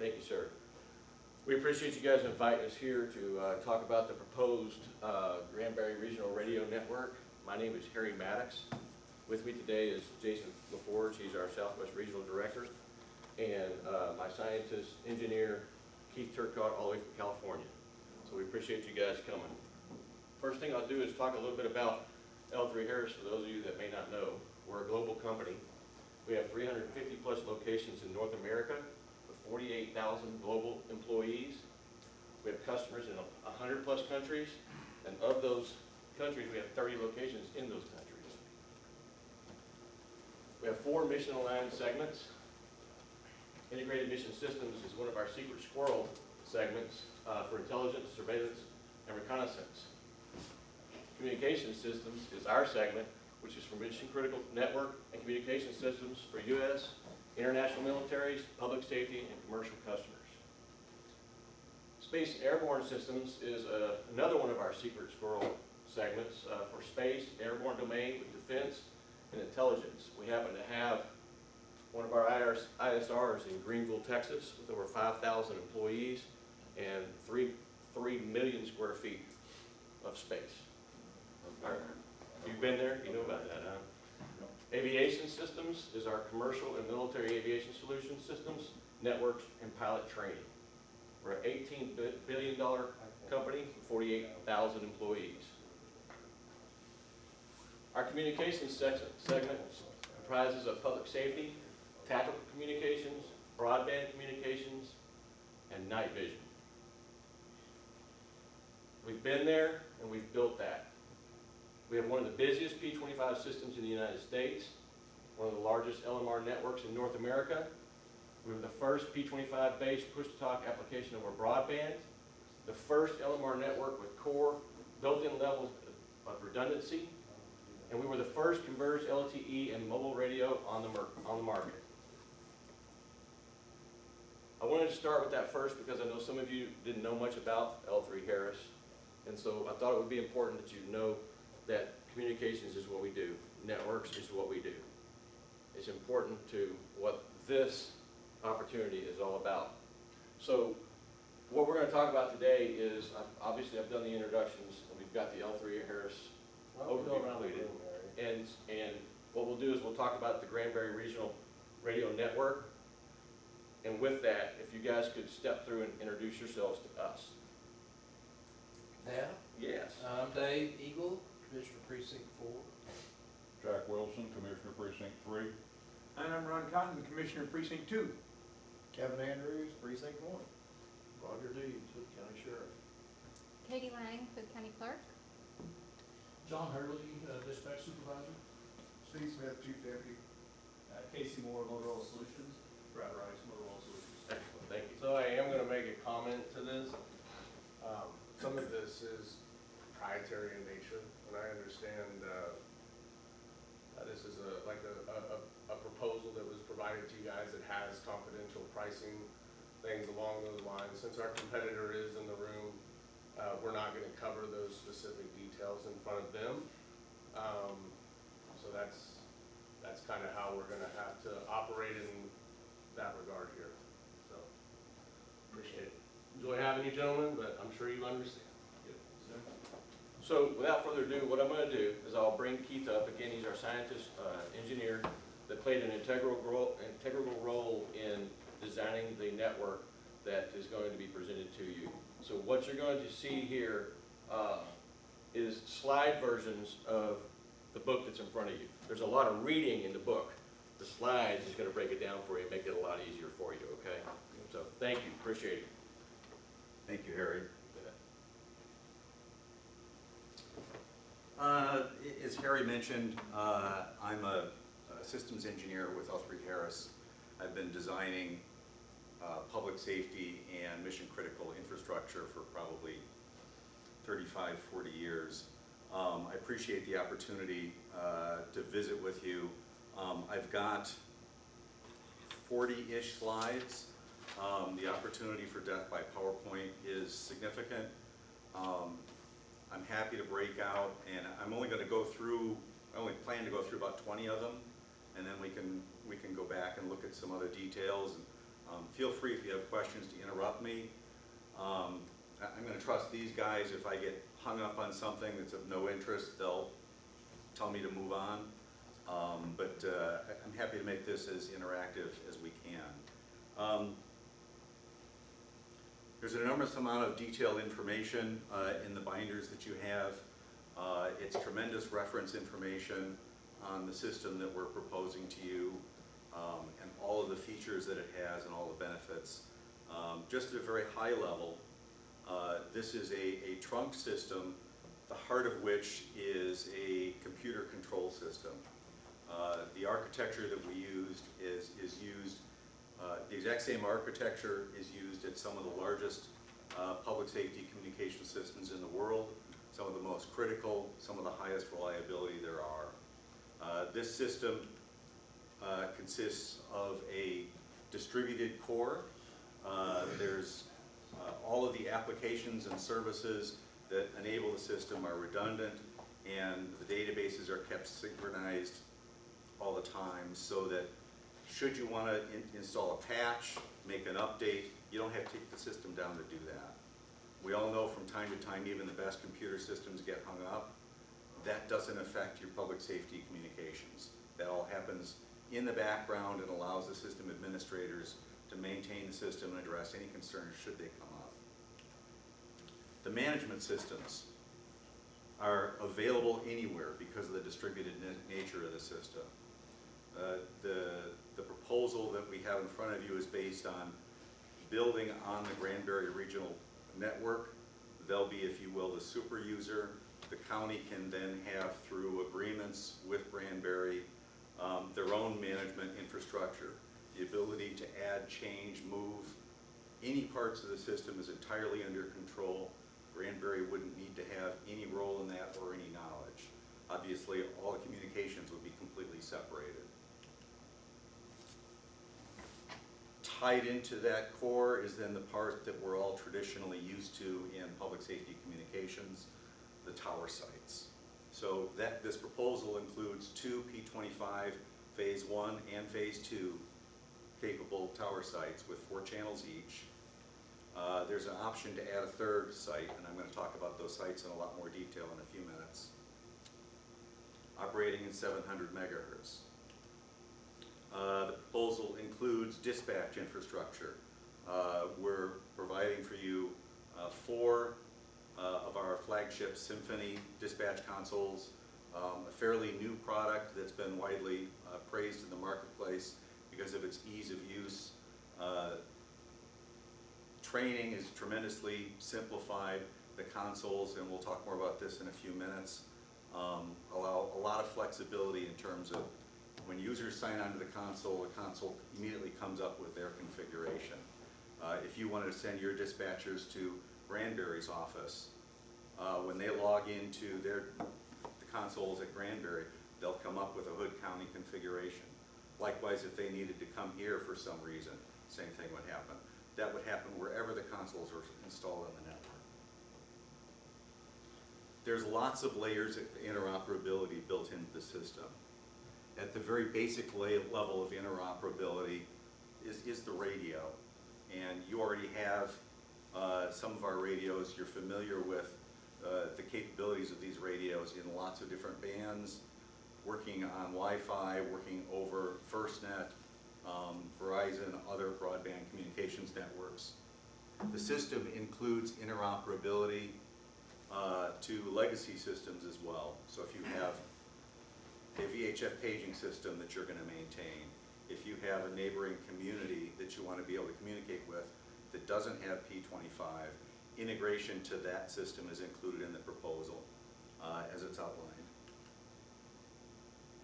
Thank you, sir. We appreciate you guys inviting us here to talk about the proposed Granbury Regional Radio Network. My name is Harry Maddox. With me today is Jason LaForge. He's our Southwest Regional Director. And my scientist, engineer, Keith Turcotte, all the way from California. So we appreciate you guys coming. First thing I'll do is talk a little bit about L3 Harris for those of you that may not know. We're a global company. We have 350 plus locations in North America with 48,000 global employees. We have customers in 100 plus countries, and of those countries, we have 30 locations in those countries. We have 4 mission-aligned segments. Integrated Mission Systems is one of our secret squirrel segments for intelligence, surveillance, and reconnaissance. Communication Systems is our segment, which is for mission-critical network and communication systems for U.S., international militaries, public safety, and commercial customers. Space and Airborne Systems is another one of our secret squirrel segments for space, airborne domain with defense and intelligence. We happen to have one of our ISRs in Greenville, Texas, with over 5,000 employees and 3 million square feet of space. You've been there, you know about that, huh? Aviation Systems is our commercial and military aviation solution systems, networks, and pilot training. We're an $18 billion company with 48,000 employees. Our communications segment comprises of public safety, tactical communications, broadband communications, and night vision. We've been there and we've built that. We have one of the busiest P25 systems in the United States, one of the largest LMR networks in North America. We were the first P25 based push-to-talk application over broadband, the first LMR network with core built-in levels of redundancy, and we were the first converged LTE and mobile radio on the market. I wanted to start with that first because I know some of you didn't know much about L3 Harris, and so I thought it would be important that you know that communications is what we do, networks is what we do. It's important to what this opportunity is all about. So what we're going to talk about today is, obviously I've done the introductions, and we've got the L3 Harris overview completed. And what we'll do is we'll talk about the Granbury Regional Radio Network. And with that, if you guys could step through and introduce yourselves to us. Yeah. Yes. I'm Dave Eagle, Commissioner Precinct 4. Jack Wilson, Commissioner Precinct 3. And I'm Ron Cotton, Commissioner Precinct 2. Kevin Andrews, Precinct 1. Roger Deeds, Hood County Sheriff. Katie Lang, Hood County Clerk. John Hurley, Dispatch Supervisor. Steve Smith, Chief Deputy. Casey Moore, Motorola Solutions. Brad Rice, Motorola Solutions. Excellent, thank you. So I am going to make a comment to this. Some of this is proprietary in nature, and I understand this is a proposal that was provided to you guys that has confidential pricing, things along those lines. Since our competitor is in the room, we're not going to cover those specific details in front of them. So that's kind of how we're going to have to operate in that regard here. So appreciate it. Enjoy having you gentlemen, but I'm sure you understand. So without further ado, what I'm going to do is I'll bring Keith up. Again, he's our scientist, engineer that played an integral role in designing the network that is going to be presented to you. So what you're going to see here is slide versions of the book that's in front of you. There's a lot of reading in the book. The slides is going to break it down for you and make it a lot easier for you, okay? So thank you, appreciate it. Thank you, Harry. As Harry mentioned, I'm a systems engineer with L3 Harris. I've been designing public safety and mission critical infrastructure for probably 35, 40 years. I appreciate the opportunity to visit with you. I've got 40-ish slides. The opportunity for death by PowerPoint is significant. I'm happy to break out, and I'm only going to go through, I only plan to go through about 20 of them, and then we can go back and look at some other details. And Feel free if you have questions to interrupt me. I'm going to trust these guys. If I get hung up on something that's of no interest, they'll tell me to move on. But I'm happy to make this as interactive as we can. There's an enormous amount of detailed information in the binders that you have. It's tremendous reference information on the system that we're proposing to you, and all of the features that it has and all the benefits. Just at a very high level, this is a trunk system, the heart of which is a computer control system. The architecture that we used is used, the exact same architecture is used at some of the largest public safety communication systems in the world, some of the most critical, some of the highest reliability there are. This system consists of a distributed core. There's all of the applications and services that enable the system are redundant, and the databases are kept synchronized all the time, so that should you want to install a patch, make an update, you don't have to take the system down to do that. We all know from time to time even the best computer systems get hung up. That doesn't affect your public safety communications. That all happens in the background and allows the system administrators to maintain the system and address any concerns should they come up. The management systems are available anywhere because of the distributed nature of the system. The proposal that we have in front of you is based on building on the Granbury Regional Network. They'll be, if you will, the super user. The county can then have, through agreements with Granbury, their own management infrastructure. The ability to add, change, move any parts of the system is entirely under control. Granbury wouldn't need to have any role in that or any knowledge. Obviously, all the communications would be completely separated. Tied into that core is then the part that we're all traditionally used to in public safety communications, the tower sites. So this proposal includes 2 P25 Phase 1 and Phase 2 capable tower sites with 4 channels each. There's an option to add a 3rd site, and I'm going to talk about those sites in a lot more detail in a few minutes. Operating in 700 megahertz. The proposal includes dispatch infrastructure. We're providing for you 4 of our flagship Symphony dispatch consoles, a fairly new product that's been widely praised in the marketplace because of its ease of use. Training is tremendously simplified. The consoles, and we'll talk more about this in a few minutes, allow a lot of flexibility in terms of when users sign onto the console immediately comes up with their configuration. If you wanted to send your dispatchers to Granbury's office, when they log into the consoles at Granbury, they'll come up with a Hood County configuration. Likewise, if they needed to come here for some reason, same thing would happen. That would happen wherever the consoles are installed on the network. There's lots of layers of interoperability built into the system. At the very basic level of interoperability is the radio. And you already have some of our radios. You're familiar with the capabilities of these radios in lots of different bands, working on Wi-Fi, working over FirstNet, Verizon, other broadband communications networks. The system includes interoperability to legacy systems as well. So if you have a VHF paging system that you're going to maintain, if you have a neighboring community that you want to be able to communicate with that doesn't have P25, integration to that system is included in the proposal as it's outlined.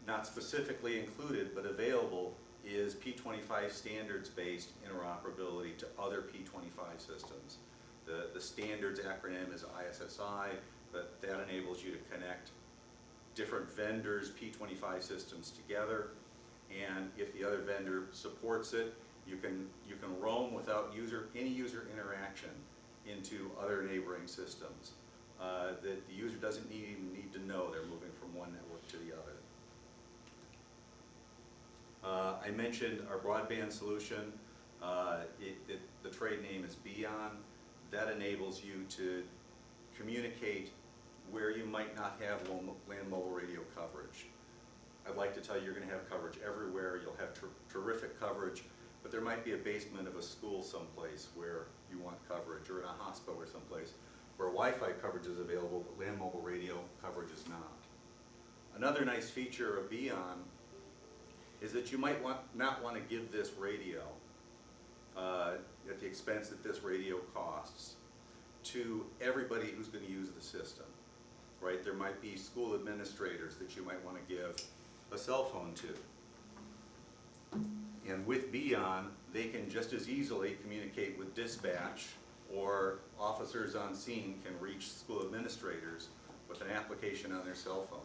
Not specifically included, but available, is P25 standards-based interoperability to other P25 systems. The standards acronym is ISSI, but that enables you to connect different vendors' P25 systems together, and if the other vendor supports it, you can roam without any user interaction into other neighboring systems. The user doesn't even need to know they're moving from one network to the other. I mentioned our broadband solution. The trade name is Beon. That enables you to communicate where you might not have land mobile radio coverage. I'd like to tell you you're going to have coverage everywhere. You'll have terrific coverage, but there might be a basement of a school someplace where you want coverage, or in a hospital or someplace where Wi-Fi coverage is available, but land mobile radio coverage is not. Another nice feature of Beon is that you might not want to give this radio at the expense that this radio costs to everybody who's going to use the system, right? There might be school administrators that you might want to give a cell phone to. And with Beon, they can just as easily communicate with dispatch, or officers on scene can reach school administrators with an application on their cell phone.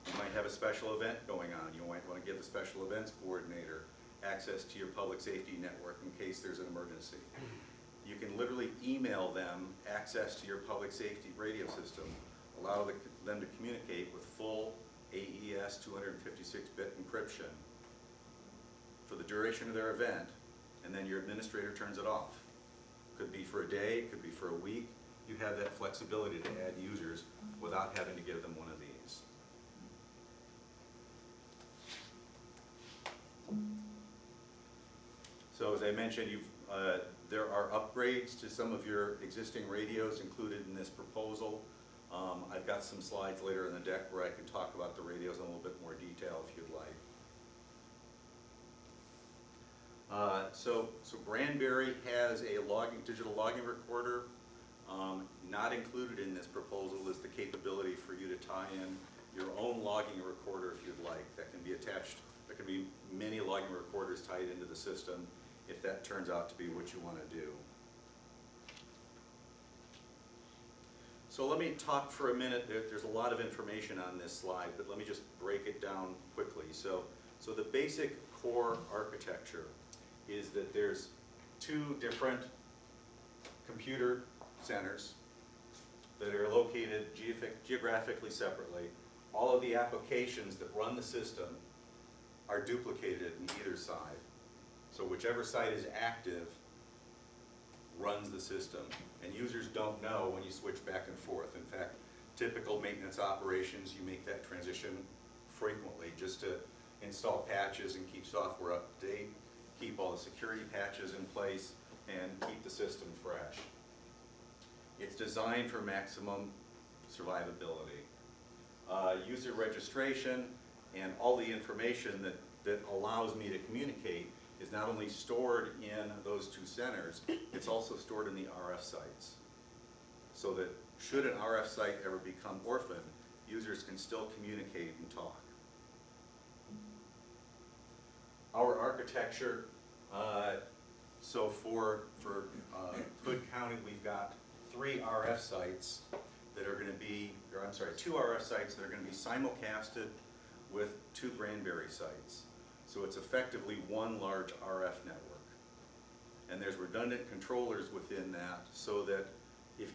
You might have a special event going on. You might want to give the special events coordinator access to your public safety network in case there's an emergency. You can literally email them access to your public safety radio system, allow them to communicate with full AES 256-bit encryption for the duration of their event, and then your administrator turns it off. Could be for a day, could be for a week. You have that flexibility to add users without having to give them one of these. So as I mentioned, there are upgrades to some of your existing radios included in this proposal. I've got some slides later in the deck where I can talk about the radios in a little bit more detail if you'd like. So Granbury has a digital logging recorder. Not included in this proposal is the capability for you to tie in your own logging recorder if you'd like. That can be attached. There can be many logging recorders tied into the system if that turns out to be what you want to do. So let me talk for a minute. There's a lot of information on this slide, but let me just break it down quickly. So the basic core architecture is that there's two different computer centers that are located geographically separately. All of the applications that run the system are duplicated in either side. So whichever site is active runs the system, and users don't know when you switch back and forth. In fact, typical maintenance operations, you make that transition frequently just to install patches and keep software up to date, keep all the security patches in place, and keep the system fresh. It's designed for maximum survivability. User registration and all the information that allows me to communicate is not only stored in those two centers, it's also stored in the RF sites. So that should an RF site ever become orphaned, users can still communicate and talk. Our architecture, so for Hood County, we've got 3 RF sites that are going to be, or I'm sorry, 2 RF sites that are going to be simulcasted with 2 Granbury sites. So it's effectively one large RF network. And there's redundant controllers within that so that if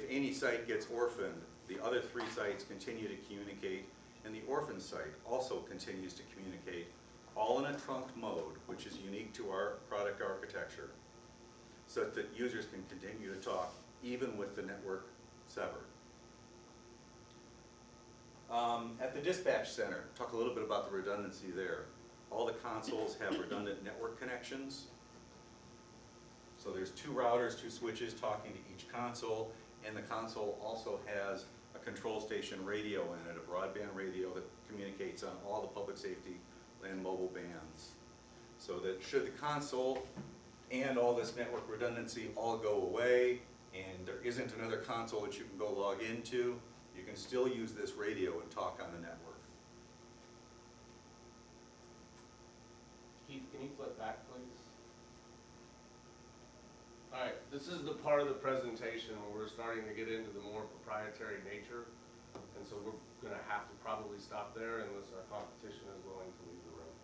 any site gets orphaned, the other 3 sites continue to communicate, and the orphan site also continues to communicate, all in a trunked mode, which is unique to our product architecture, so that users can continue to talk even with the network severed. At the dispatch center, talk a little bit about the redundancy there. All the consoles have redundant network connections. So there's 2 routers, 2 switches talking to each console, and the console also has a control station radio in it, a broadband radio that communicates on all the public safety land mobile bands. So that should the console and all this network redundancy all go away, and there isn't another console that you can go log into, you can still use this radio and talk on the network. Keith, can you flip back, please? All right, this is the part of the presentation where we're starting to get into the more proprietary nature. And so we're gonna have to probably stop there unless our competition is willing to leave the room.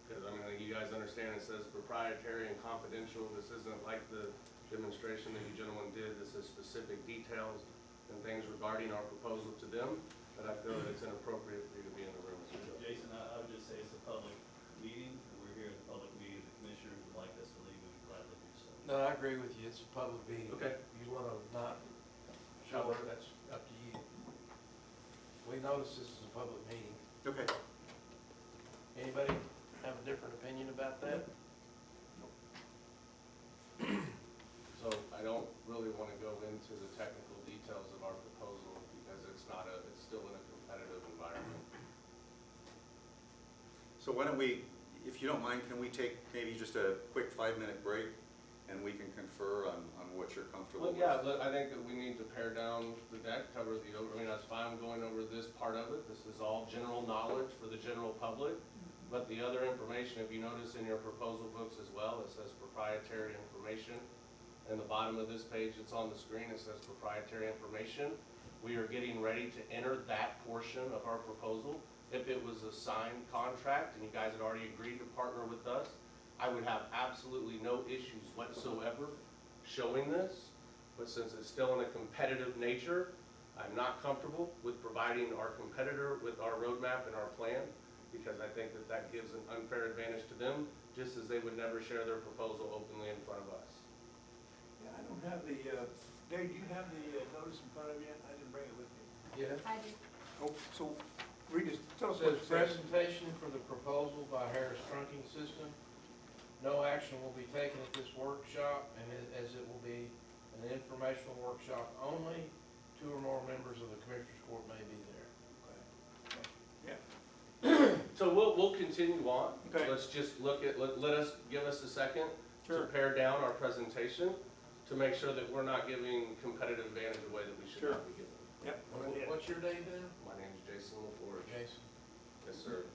Because I mean, you guys understand it says proprietary and confidential. This isn't like the demonstration that you gentlemen did. This is specific details and things regarding our proposal to them, but I feel that it's inappropriate for you to be in the room as we go. Jason, I would just say it's a public meeting, and we're here in the public No, I agree with you, it's a public meeting. Okay. You wanna not show it, that's up to you. We notice this is a public meeting. Okay. Anybody have a different opinion about that? So I don't really want to go into the technical details of our proposal because it's still in a competitive environment. So why don't we, if you don't mind, can we take maybe just a quick 5-minute break and we can confer on what you're comfortable Well, with? yeah, I think that we need to pare down the deck, cover I mean, that's fine going over this part of it. This is all general knowledge for the general public. But the other information, if you notice in your proposal books as well, it says proprietary information. And the bottom of this page, it's on the screen, it says proprietary information. We are getting ready to enter that portion of our proposal. If it was a signed contract and you guys had already agreed to partner with us, I would have absolutely no issues whatsoever showing this. But since it's still in a competitive nature, I'm not comfortable with providing our competitor with our roadmap and our plan, because I think that that gives an unfair advantage to them, just as they would never share their proposal openly in front of us. Yeah, I don't have the, Dave, do you have the notice in front of you? I didn't bring it with me. Yeah. I do. Oh, so read this, tell us It what says it says. presentation for the proposal by Harris Trunking System. No action will be taken at this workshop, and as it will be an informational workshop only, 2 or more members of the Commissioners Court may be there. So we'll continue on. Okay. Let's just look at, give us a second to Sure. pare down our presentation to make sure that we're not giving competitive advantage away that we should Sure. not be giving. Yep. go ahead. What's your name then? My name is Jason LaForge. Jason. Yes, sir.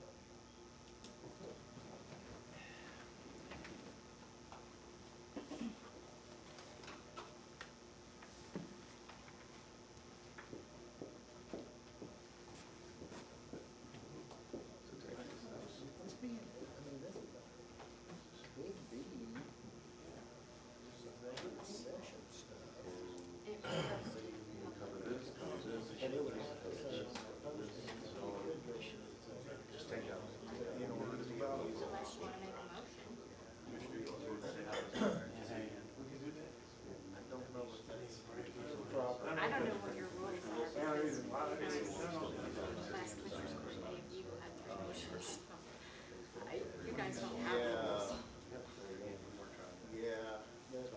I don't know what your rules are. Last Commissioners Court day, you had 3 motions. You guys don't have rules. Yeah, but,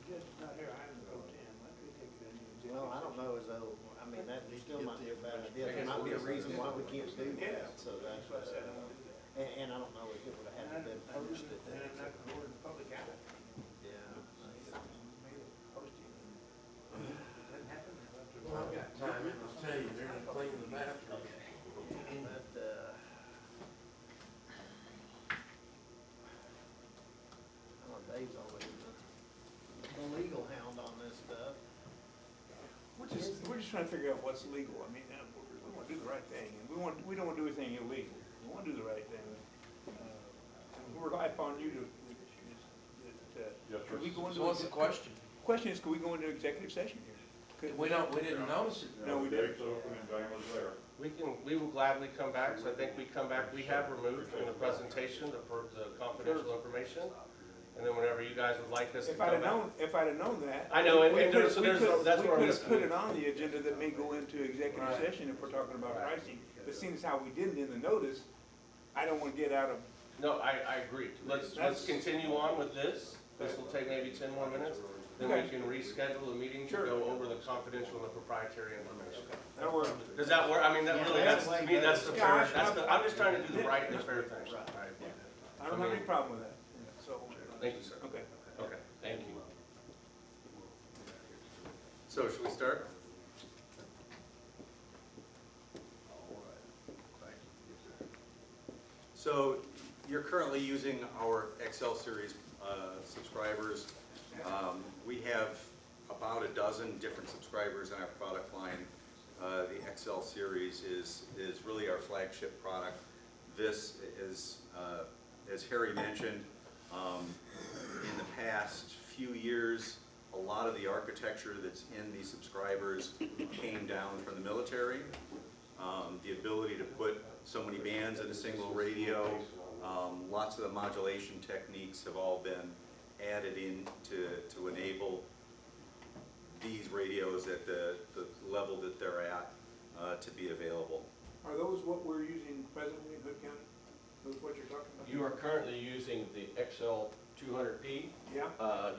Just not here, I didn't go to him. Why don't we take it in? well, I don't know as though, I mean, that still might be a bad idea. There might be a reason why we can't do that, so that's, That's why I said I don't do that. and I don't know if it would have had to been posted. And I'm not gonna order the public out. Yeah. Maybe posting. Doesn't happen. Well, I've got time, and I'll tell you, they're gonna clean the bathroom. But, I don't know, Dave's always the legal hound on this stuff. We're just trying to figure out what's legal. I mean, we want to do the right thing, and we don't want to do anything illegal. We want to do the right thing. And we're relying upon you to, Yes, could we sir. go into? So what's the question? Question is, could we go into executive session here? Could We didn't notice it. No, we Gates didn't. open and Diane was there. We will gladly come back, so I think we come back, we have removed from the presentation the confidential information. And then whenever you guys would like us to If I'd come have back. known, if I'd have known that. I know, and we there's- could- so we there's- could- that's where I'm We could have put missing. it on the agenda that may go into executive Right. session if we're talking about Right. pricing. But seeing as how we didn't in the notice, I don't want to get out of, No, I agree. Let's That's- continue on with this. This will take maybe 10 more minutes. Then we Okay. can reschedule a meeting to Sure. go over the confidential and the proprietary information. that'll work. Does that work? I mean, that Yeah, really, that's that's, to like me, that's the fair, Yeah, that's the, I'm just trying to do the right and the fair thing. Right. Right. I don't have any problem with that, so, Thank you, sir. okay. Okay, thank you. So should we start? So you're currently using our XL Series subscribers. We have about a dozen different subscribers in our product line. The XL Series is really our flagship product. This is, as Harry mentioned, in the past few years, a lot of the architecture that's in these subscribers came down from the military. The ability to put so many bands in a single radio, lots of the modulation techniques have all been added in to enable these radios at the level that they're at to be available. Are those what we're using presently in Hood County? Those what you're talking about? You are currently using the XL 200P. Yeah?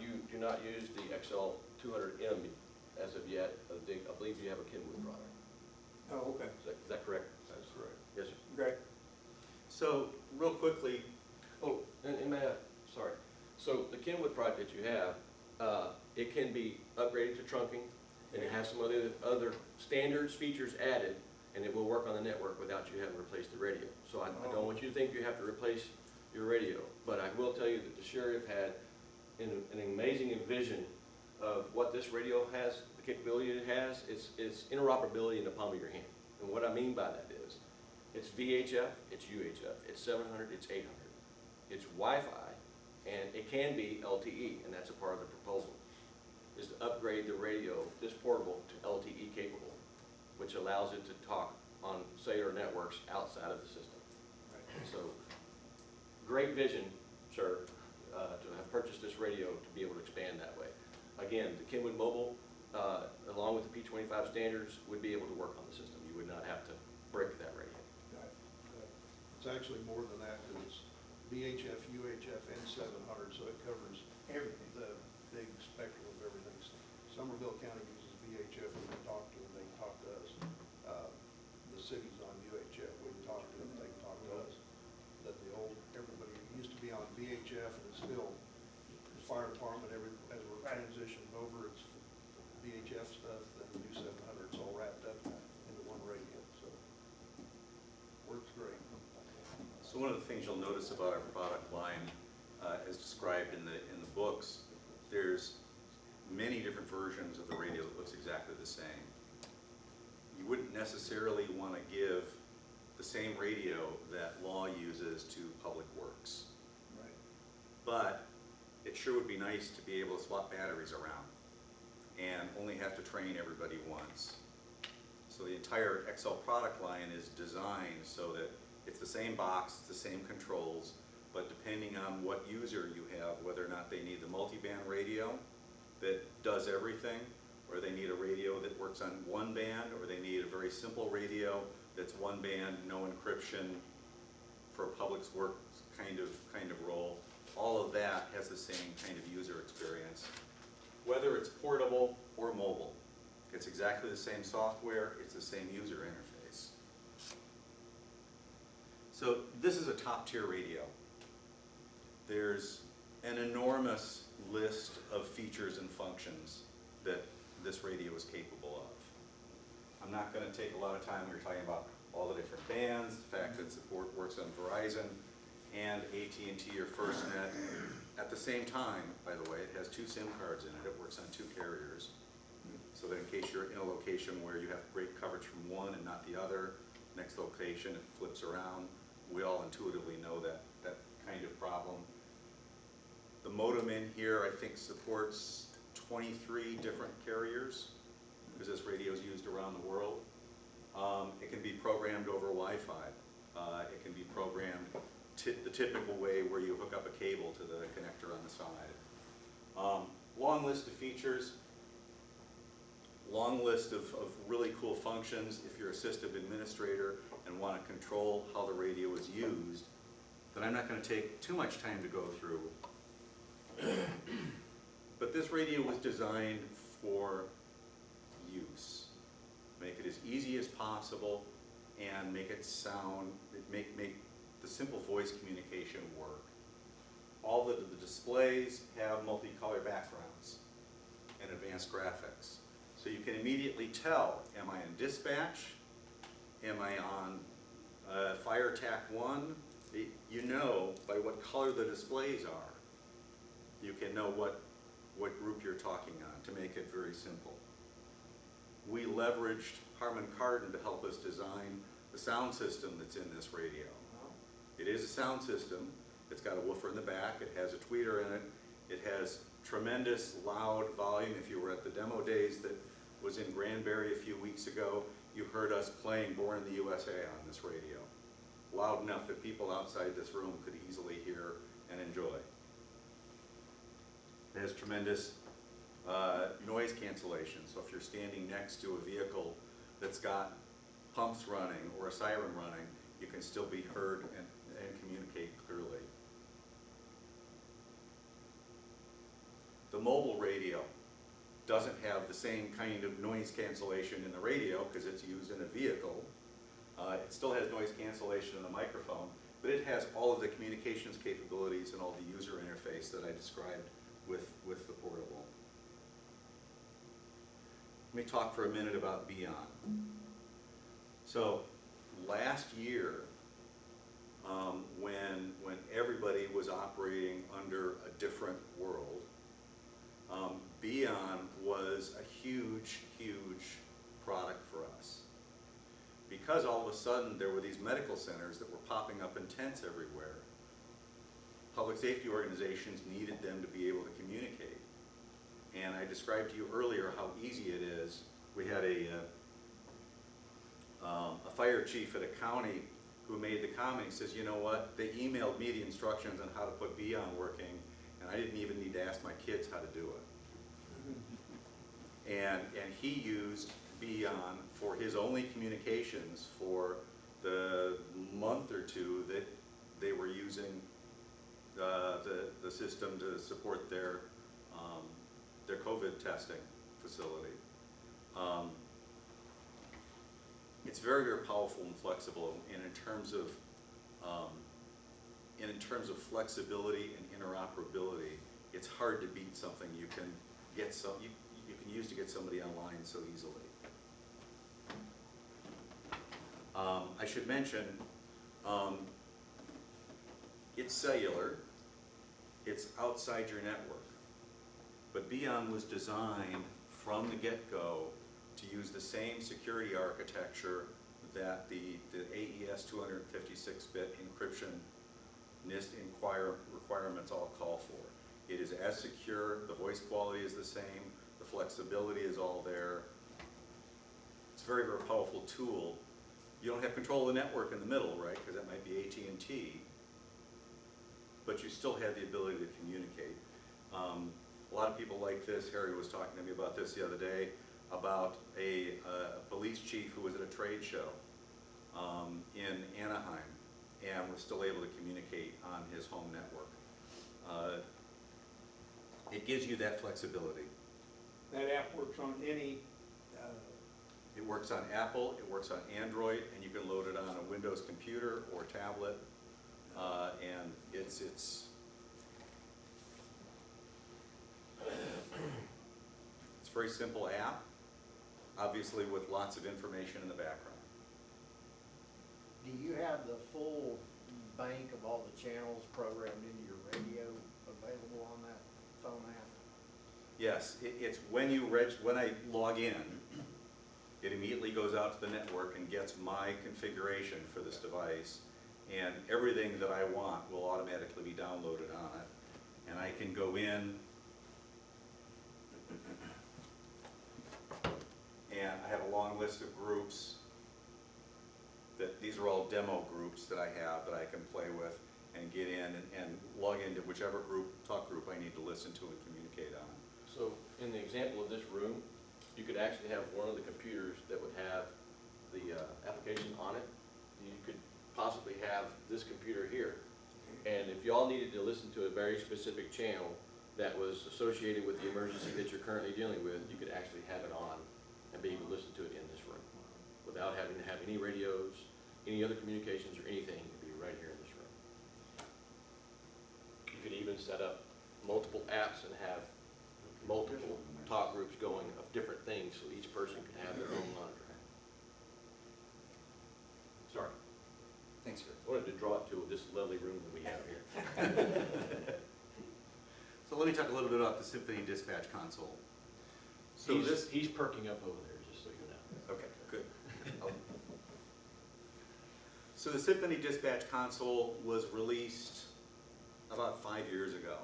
You do not use the XL 200M as of yet. I believe you have a Kenwood product. Oh, okay. Is that correct? That's correct. Yes, sir. Okay. So, real quickly, Oh, and may I, sorry. So the Kenwood product that you have, it can be upgraded to trunking, and it has some other standards, features added, and it will work on the network without you having to replace the radio. So I don't want you to think you have to replace your radio, but I will tell you that the sheriff had an amazing vision of what this radio has, the capability it has. It's interoperability in the palm of your hand. And what I mean by that is, it's VHF, it's UHF, it's 700, it's 800. It's Wi-Fi, and it can be LTE, and that's a part of the proposal, is to upgrade the radio, this portable, to LTE capable, which allows it to talk on cellular networks outside of the system. So, great vision, sir, to have purchased this radio to be able to expand that way. Again, the Kenwood Mobile, along with the P25 standards, would be able to work on the system. You would not have to break that radio. It's actually more than that, because it's VHF, UHF, and 700, so it covers Everything. the big spectrum of everything. Somerville County uses VHF, we can talk to them, they can talk to us. The city's on UHF, we can talk to them, they can talk to us. But everybody used to be on VHF, and it's still, the fire department, as we're transitioning over, it's VHF stuff, then the new 700, it's all wrapped up into one radio, so works great. so one of the things you'll notice about our product line, as described in the books, there's many different versions of the radio that looks exactly the same. You wouldn't necessarily want to give the same radio that law uses to public works. Right. But it sure would be nice to be able to swap batteries around and only have to train everybody once. So the entire XL product line is designed so that it's the same box, it's the same controls, but depending on what user you have, whether or not they need the multiband radio that does everything, or they need a radio that works on one band, or they need a very simple radio that's one band, no encryption, for a public works kind of role. All of that has the same kind of user experience, whether it's portable or mobile. It's exactly the same software, it's the same user interface. So this is a top-tier radio. There's an enormous list of features and functions that this radio is capable of. I'm not going to take a lot of time. We're talking about all the different bands, the fact that support works on Verizon and AT&T or FirstNet. At the same time, by the way, it has 2 SIM cards in it. It works on 2 carriers. So that in case you're in a location where you have great coverage from one and not the other, next location it flips around. We all intuitively know that kind of problem. The modem in here, I think, supports 23 different carriers, because this radio is used around the world. It can be programmed over Wi-Fi. It can be programmed the typical way where you hook up a cable to the connector on the side. Long list of features, long list of really cool functions. If you're a system administrator and want to control how the radio is used, then I'm not going to take too much time to go through. But this radio was designed for use. Make it as easy as possible and make it sound, make the simple voice communication work. All the displays have multicolor backgrounds and advanced graphics. So you can immediately tell, am I in dispatch? Am I on fire attack 1? You know by what color the displays are. You can know what group you're talking on, to make it very simple. We leveraged Harman Kardon to help us design the sound system that's in this radio. It is a sound system. It's got a woofer in the back. It has a tweeter in it. It has tremendous loud volume. If you were at the demo days that was in Granbury a few weeks ago, you heard us playing Born in the USA on this radio. Loud enough that people outside this room could easily hear and enjoy. It has tremendous noise cancellation. So if you're standing next to a vehicle that's got pumps running or a siren running, you can still be heard and communicate clearly. The mobile radio doesn't have the same kind of noise cancellation in the radio because it's used in a vehicle. It still has noise cancellation in the microphone, but it has all of the communications capabilities and all the user interface that I described with the portable. Let me talk for a minute about Beyond. So last year, when everybody was operating under a different world, Beyond was a huge, huge product for us. Because all of a sudden there were these medical centers that were popping up in tents everywhere, public safety organizations needed them to be able to communicate. And I described to you earlier how easy it is. We had a fire chief at a county who made the comment. He says, you know what, they emailed me the instructions on how to put Beyond working, and I didn't even need to ask my kids how to do it. And he used Beyond for his only communications for the month or two that they were using the system to support their COVID testing facility. It's very, very powerful and flexible, and in terms of flexibility and interoperability, it's hard to beat something you can get you can use to get somebody online so easily. I should mention, it's cellular, it's outside your network, but Beyond was designed from the get-go to use the same security architecture that the AES 256-bit encryption NIST requirements all call for. It is as secure, the voice quality is the same, the flexibility is all there. It's a very, very powerful tool. You don't have control of the network in the middle, right, because that might be AT&T, but you still have the ability to communicate. A lot of people like this. Harry was talking to me about this the other day, about a police chief who was at a trade show in Anaheim and was still able to communicate on his home network. It gives you that flexibility. That app works on any, It works on Apple, it works on Android, and you can load it on a Windows computer or tablet, and it's a very simple app, obviously with lots of information in the background. Do you have the full bank of all the channels programmed into your radio available on that phone app? Yes, it's when I log in, it immediately goes out to the network and gets my configuration for this device, and everything that I want will automatically be downloaded on it. And I can go in, and I have a long list of groups that, these are all demo groups that I have that I can play with and get in and log into whichever talk group I need to listen to and communicate on. So in the example of this room, you could actually have one of the computers that would have the application on it. You could possibly have this computer here. And if y'all needed to listen to a very specific channel that was associated with the emergency that you're currently dealing with, you could actually have it on and be able to listen to it in this room without having to have any radios, any other communications or anything. It would be right here in this room. You could even set up multiple apps and have multiple talk groups going of different things, so each person can have their own monitor. Sorry, Thanks, sir. I wanted to draw it to this lovely room that we have here. So let me talk a little bit about the Symphony Dispatch Console. So He's perking up over there, just so you know. Okay, good. So the Symphony Dispatch Console was released about 5 years ago.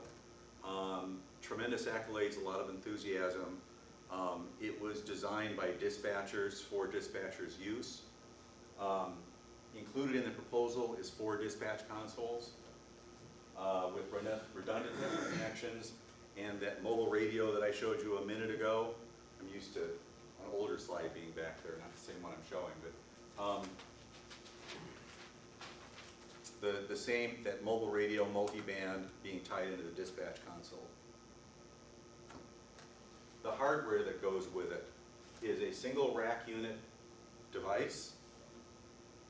Tremendous accolades, a lot of enthusiasm. It was designed by dispatchers for dispatchers' use. Included in the proposal is 4 dispatch consoles with redundant network connections And that mobile radio that I showed you a minute ago, I'm used to an older slide being back there, not the same one I'm showing, but the same, that mobile radio multi-band being tied into the dispatch console. The hardware that goes with it is a single rack unit device.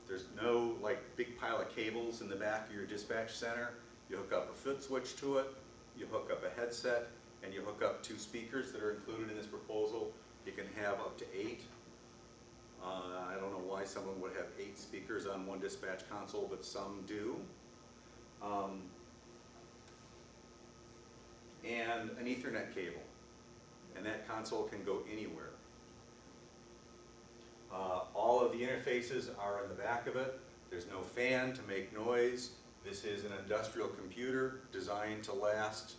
There's no like big pile of cables in the back of your dispatch center. You hook up a foot switch to it, you hook up a headset, and you hook up 2 speakers that are included in this proposal. You can have up to 8. I don't know why someone would have 8 speakers on one dispatch console, but some do. And an Ethernet cable. And that console can go anywhere. All of the interfaces are in the back of it. There's no fan to make noise. This is an industrial computer designed to last,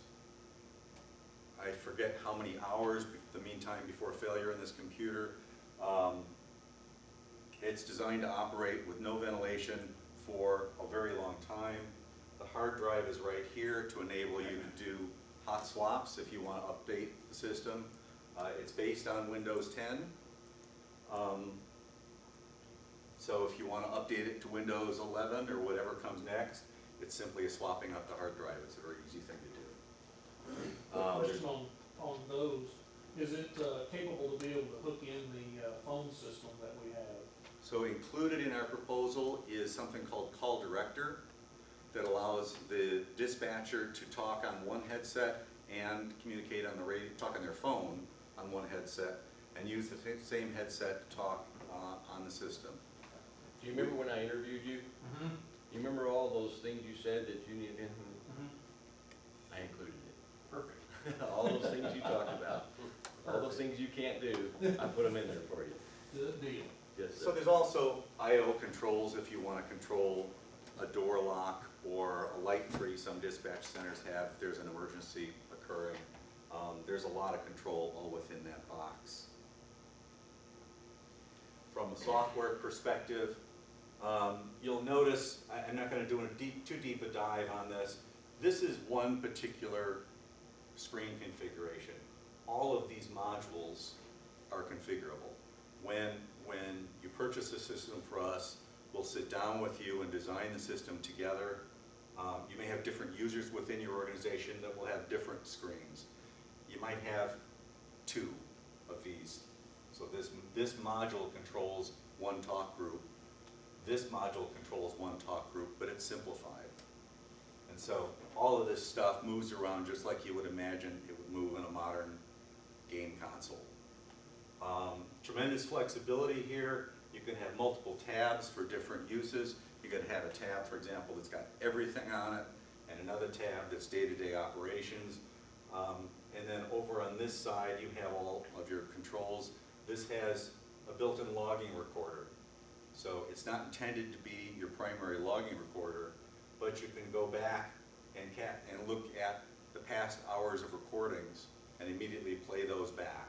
I forget how many hours, the meantime before failure in this computer. It's designed to operate with no ventilation for a very long time. The hard drive is right here to enable you to do hot swaps if you want to update the system. It's based on Windows 10. So if you want to update it to Windows 11 or whatever comes next, it's simply swapping out the hard drive. It's a very easy thing to do. Question on those, is it capable to be able to hook in the phone system that we have? So included in our proposal is something called Call Director that allows the dispatcher to talk on one headset and communicate on the radio, talk on their phone on one headset, and use the same headset to talk on the system. Do you remember when I interviewed you? Mm-hmm. You remember all those things you said that you needed? Mm-hmm. I included it. Perfect. All those things you talked about, all those things you can't do, I put them in there for you. Good deal. Yes, So sir. there's also I/O controls if you want to control a door lock or a light tree some dispatch centers have if there's an emergency occurring. There's a lot of control all within that box. From a software perspective, you'll notice, I'm not going to do too deep a dive on this. This is one particular screen configuration. All of these modules are configurable. When you purchase a system for us, we'll sit down with you and design the system together. You may have different users within your organization that will have different screens. You might have 2 of these. So this module controls one talk group. This module controls one talk group, but it's simplified. And so all of this stuff moves around just like you would imagine it would move in a modern game console. Tremendous flexibility here. You can have multiple tabs for different uses. You can have a tab, for example, that's got everything on it, and another tab that's day-to-day operations. And then over on this side, you have all of your controls. This has a built-in logging recorder. So it's not intended to be your primary logging recorder, but you can go back and look at the past hours of recordings and immediately play those back.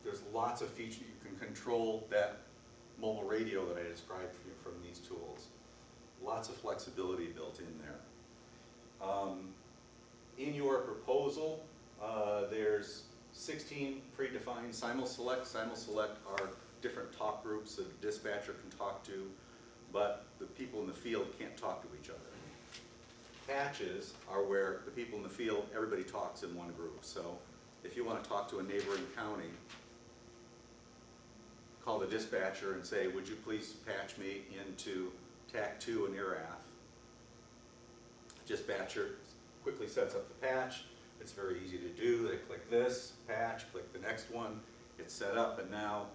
There's lots of features. You can control that mobile radio that I described for you from these tools. Lots of flexibility built in there. In your proposal, there's 16 predefined simul-select. Simul-select are different talk groups that a dispatcher can talk to, but the people in the field can't talk to each other. Patches are where the people in the field, everybody talks in one group. So if you want to talk to a neighboring county, call the dispatcher and say, would you please patch me into TAC 2 in IRAF? Dispatcher quickly sets up the patch. It's very easy to do. They click this, patch, click the next one. It's set up, and now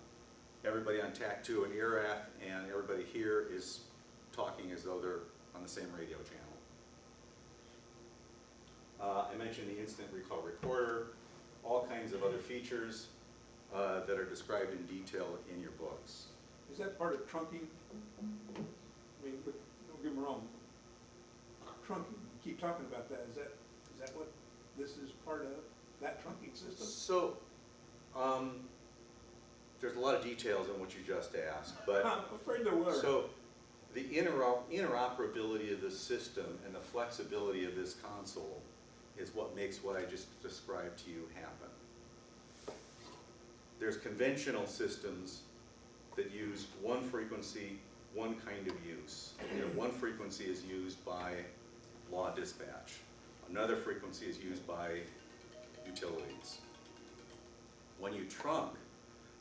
everybody on TAC 2 in IRAF and everybody here is talking as though they're on the same radio channel. I mentioned the instant recall recorder, all kinds of other features that are described in detail in your books. Is that part of trunking? I mean, but don't get me wrong. Trunking, you keep talking about that. Is that what this is part of, that trunking system? So, there's a lot of details in what you just asked, but I'm afraid there were. so The interoperability of this system and the flexibility of this console is what makes what I just described to you happen. There's conventional systems that use one frequency, one kind of use. One frequency is used by law dispatch. Another frequency is used by utilities. When you trunk,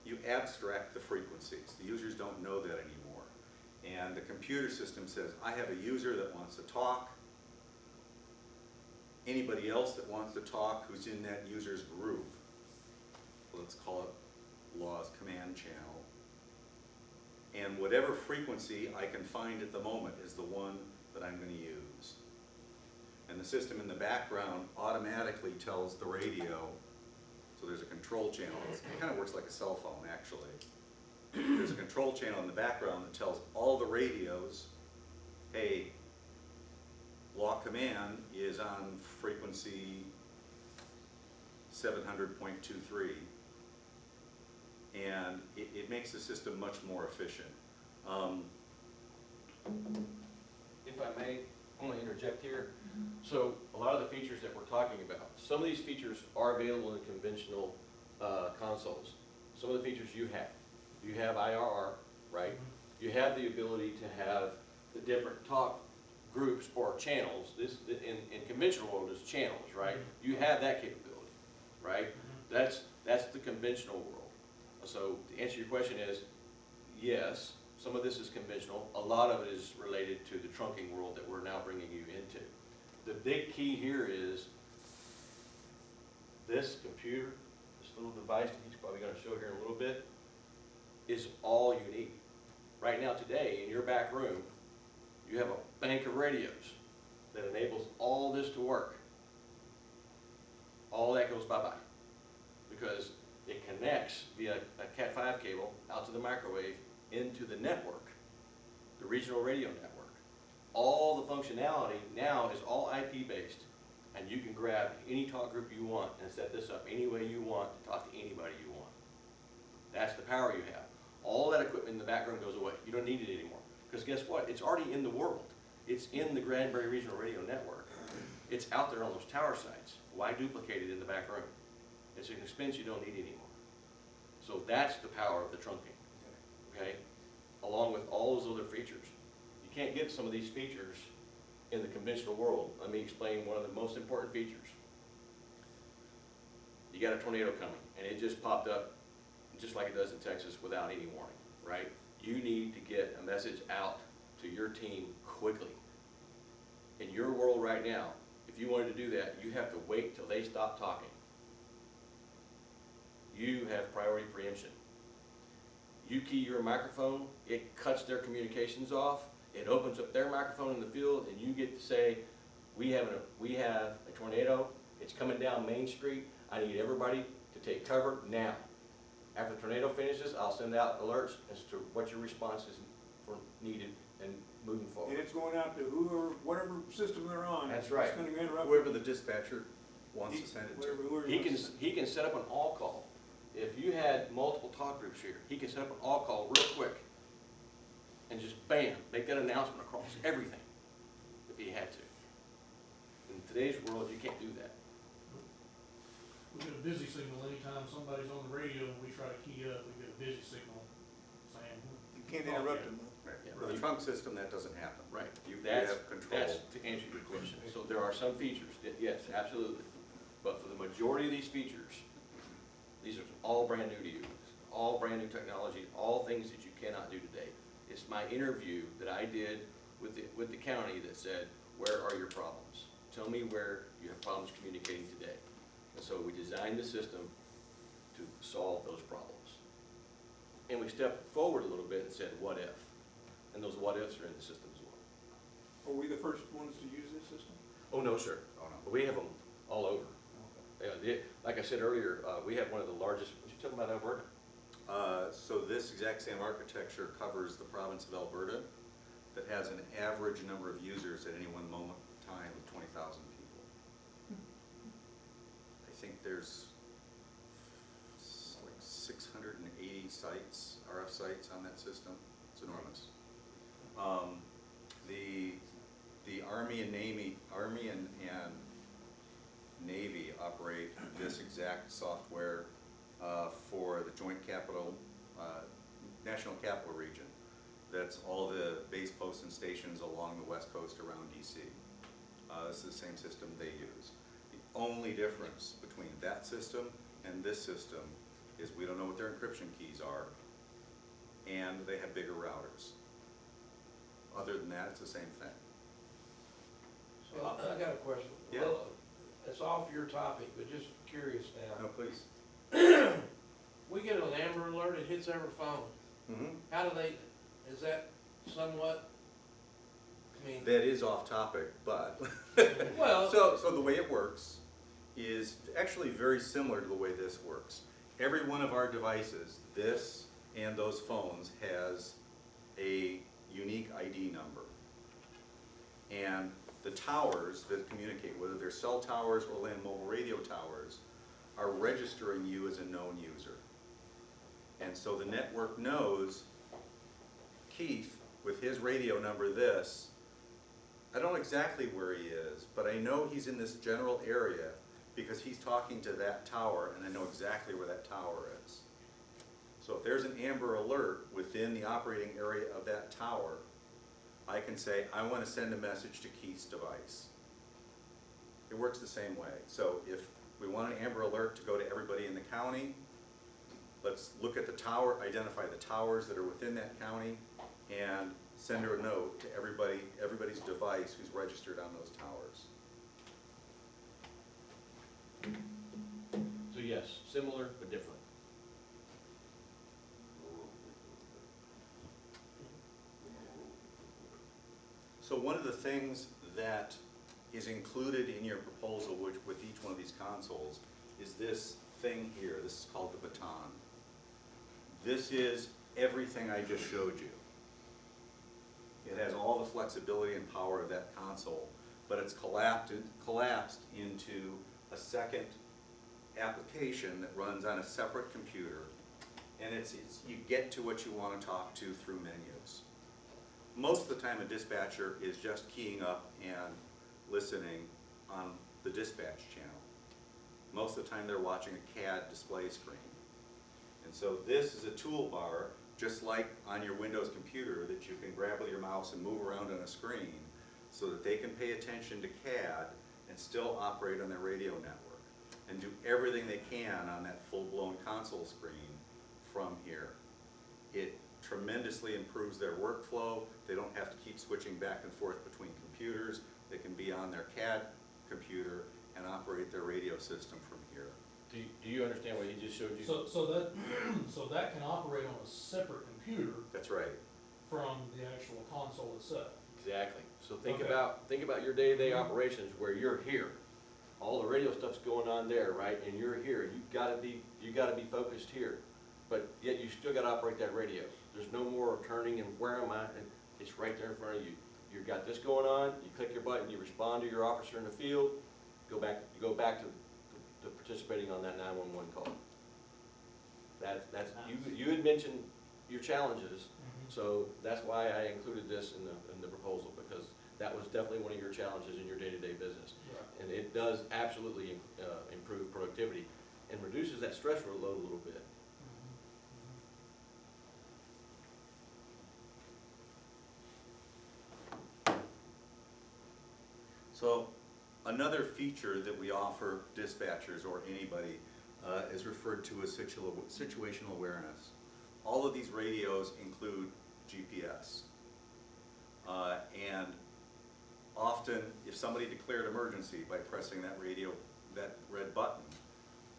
you abstract the frequencies. The users don't know that anymore. And the computer system says, I have a user that wants to talk. Anybody else that wants to talk who's in that user's group, let's call it law's command channel. And whatever frequency I can find at the moment is the one that I'm going to use. And the system in the background automatically tells the radio, so there's a control channel. It kind of works like a cell phone, actually. There's a control channel in the background that tells all the radios, hey, law command is on frequency 700.23. And it makes the system much more efficient. If I may, I'm going to interject here. So a lot of the features that we're talking about, some of these features are available in conventional consoles. Some of the features you have. You have IRR, right? You have the ability to have the different talk groups or channels. This in conventional world is channels, right? You have that capability, right? That's the conventional world. So to answer your question is, yes, some of this is conventional. A lot of it is related to the trunking world that we're now bringing you into. The big key here is this computer, this little device that he's probably going to show here in a little bit, is all you need. Right now today, in your back room, you have a bank of radios that enables all this to work. All that goes bye-bye. Because it connects via a Cat5 cable out to the microwave into the network, the regional radio network. All the functionality now is all IP based, and you can grab any talk group you want and set this up any way you want to talk to anybody you want. That's the power you have. All that equipment in the background goes away. You don't need it anymore. Because guess what? It's already in the world. It's in the Granbury Regional Radio Network. It's out there on those tower sites. Why duplicate it in the back room? It's an expense you don't need anymore. So that's the power of the trunking, okay? Along with all those other features. You can't get some of these features in the conventional world. Let me explain one of the most important features. You got a tornado coming, and it just popped up just like it does in Texas without any warning, right? You need to get a message out to your team quickly. In your world right now, if you wanted to do that, you have to wait till they stop talking. You have priority preemption. You key your microphone, it cuts their communications off, it opens up their microphone in the field, and you get to say, we have a tornado, it's coming down Main Street, I need everybody to take cover now. After the tornado finishes, I'll send out alerts as to what your response is for needed and moving forward. And it's going out to whoever, whatever system they're on. That's right. It's gonna interrupt. Whoever the dispatcher wants to send it to. Whoever He wants to- can set up an all call. If you had multiple talk groups here, he can set up an all call real quick and just bam, make that announcement across everything if he had to. In today's world, you can't do that. We get a busy signal anytime somebody's on the radio and we try to key up, we get a busy signal saying. You can't interrupt them. Right. Yeah. With a trunk system, that doesn't happen. Right. You That's have control. to answer your question. So there are some features that, yes, absolutely. But for the majority of these features, these are all brand new to you. All brand new technology, all things that you cannot do today. It's my interview that I did with the county that said, where are your problems? Tell me where you have problems communicating today. And so we designed the system to solve those problems. And we stepped forward a little bit and said, what if? And those what ifs are in the system as well. Are we the first ones to use this system? Oh, no, sir. Oh, no. But we have them all over. Like I said earlier, we have one of the largest, what you talking about, Alberta? So this exact same architecture covers the province of Alberta that has an average number of users at any one moment in time of 20,000 people. I think there's like 680 sites, RF sites on that system. It's enormous. The Army and Navy operate this exact software for the Joint Capital, National Capital Region. That's all the base posts and stations along the west coast around DC. This is the same system they use. The only difference between that system and this system is we don't know what their encryption keys are, and they have bigger routers. Other than that, it's the same thing. So I got a question. Yeah. Well, it's off your topic, but just curious No, now. please. We get an Amber Alert, it hits every phone. Mm-hmm. How do they, is that somewhat, I mean, That is off topic, but well, so the way it works is actually very similar to the way this works. Every one of our devices, this and those phones, has a unique ID number. And the towers that communicate, whether they're cell towers or land mobile radio towers, are registering you as a known user. And so the network knows Keith, with his radio number this, I don't know exactly where he is, but I know he's in this general area because he's talking to that tower, and I know exactly where that tower is. So if there's an Amber Alert within the operating area of that tower, I can say, I want to send a message to Keith's device. It works the same way. So if we want an Amber Alert to go to everybody in the county, let's look at the tower, identify the towers that are within that county, and send her a note to everybody's device who's registered on those towers. So yes, similar but different. So one of the things that is included in your proposal with each one of these consoles is this thing here. This is called the baton. This is everything I just showed you. It has all the flexibility and power of that console, but it's collapsed into a second application that runs on a separate computer, and you get to what you want to talk to through menus. Most of the time a dispatcher is just keying up and listening on the dispatch channel. Most of the time they're watching a CAD display screen. And so this is a toolbar, just like on your Windows computer, that you can grab with your mouse and move around on a screen so that they can pay attention to CAD and still operate on their radio network and do everything they can on that full-blown console screen from here. It tremendously improves their workflow. They don't have to keep switching back and forth between computers. They can be on their CAD computer and operate their radio system from here. Do you understand what he just showed you? So that can operate on a separate computer That's right. from the actual console itself. Exactly. So think Okay. about your day-to-day operations where you're here. All the radio stuff's going on there, right? And you're here. You gotta be focused here. But yet you still gotta operate that radio. There's no more turning and where am I? And it's right there in front of you. You've got this going on, you click your button, you respond to your officer in the field, you go back to participating on that 911 call. You had mentioned your challenges, so that's why I included this in the proposal, because that was definitely one of your challenges in your day-to-day business. Right. And it does absolutely improve productivity and reduces that stress load a little bit. So another feature that we offer dispatchers or anybody is referred to as situational awareness. All of these radios include GPS. And often, if somebody declared emergency by pressing that red button,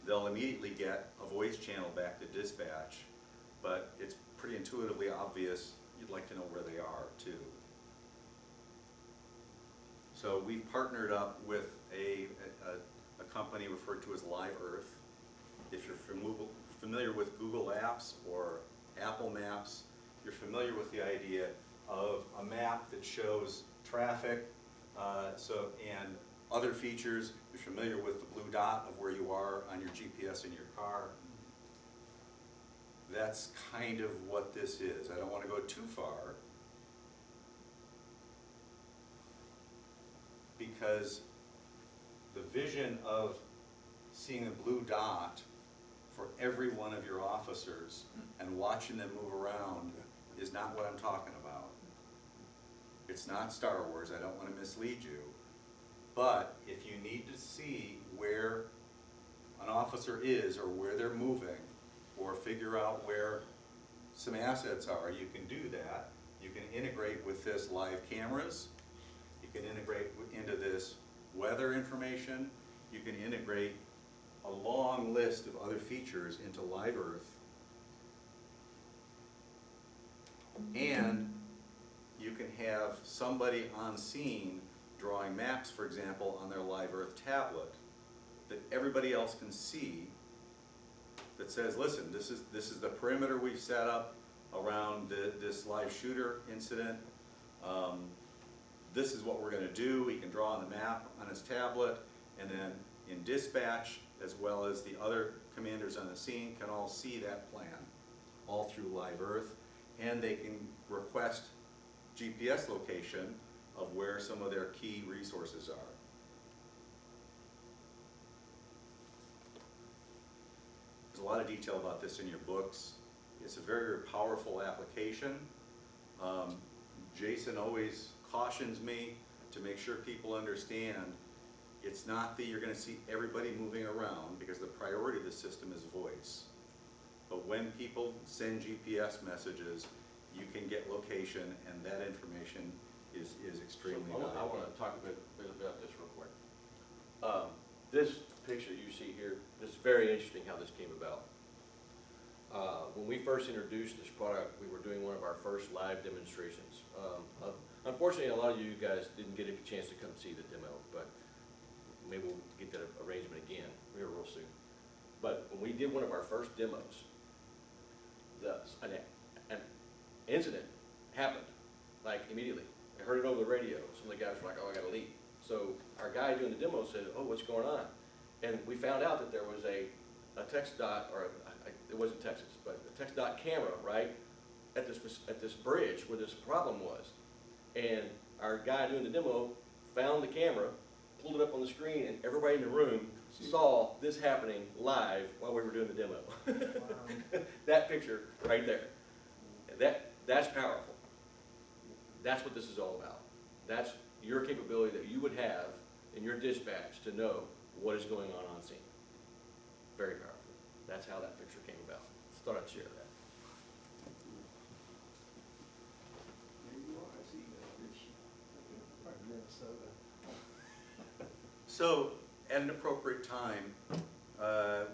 they'll immediately get a voice channel back to dispatch, but it's pretty intuitively obvious you'd like to know where they are too. So we've partnered up with a company referred to as Live Earth. If you're familiar with Google Apps or Apple Maps, you're familiar with the idea of a map that shows traffic and other features. You're familiar with the blue dot of where you are on your GPS in your car. That's kind of what this is. I don't want to go too far, because the vision of seeing a blue dot for every one of your officers and watching them move around is not what I'm talking about. It's not Star Wars, I don't want to mislead you. But if you need to see where an officer is or where they're moving, or figure out where some assets are, you can do that. You can integrate with this live cameras. You can integrate into this weather information. You can integrate a long list of other features into Live Earth. And you can have somebody on scene drawing maps, for example, on their Live Earth tablet that everybody else can see, that says, listen, this is the perimeter we've set up around this live shooter incident. This is what we're gonna do. He can draw on the map on his tablet, and then in dispatch, as well as the other commanders on the scene, can all see that plan, all through Live Earth, and they can request GPS location of where some of their key resources are. There's a lot of detail about this in your books. It's a very, very powerful application. Jason always cautions me to make sure people understand it's not that you're gonna see everybody moving around, because the priority of the system is voice. But when people send GPS messages, you can get location, and that information is extremely So, I valuable. want to talk a bit about this real quick. This picture you see here, this is very interesting how this came about. When we first introduced this product, we were doing one of our first live demonstrations. Unfortunately, a lot of you guys didn't get a chance to come see the demo, but maybe we'll get that arrangement again real soon. But when we did one of our first demos, an incident happened, like immediately. I heard it over the radio. Some of the guys were like, oh, I gotta leave. So our guy doing the demo said, oh, what's going on? And we found out that there was a text dot, or it wasn't Texas, but a text dot camera, right, at this bridge where this problem was. And our guy doing the demo found the camera, pulled it up on the screen, and everybody in the room saw this happening live while we were doing the demo. Wow. That picture right there. That's powerful. That's what this is all about. That's your capability that you would have in your dispatch to know what is going on scene. Very powerful. That's how that picture came about. Just thought I'd share that. There you are, I see that, Rich. Right in Minnesota. So, at an appropriate time,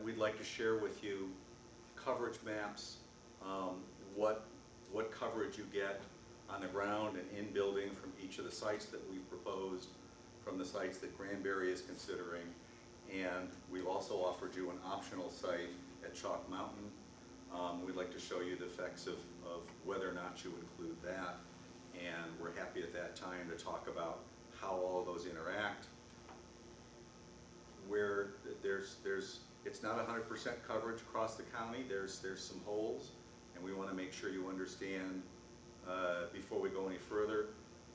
we'd like to share with you coverage maps, what coverage you get on the ground and in building from each of the sites that we've proposed, from the sites that Granbury is considering, and we've also offered you an optional site at Chalk Mountain. We'd like to show you the effects of whether or not you include that, and we're happy at that time to talk about how all of those interact. Where it's not 100% coverage across the county, there's some holes, and we want to make sure you understand before we go any further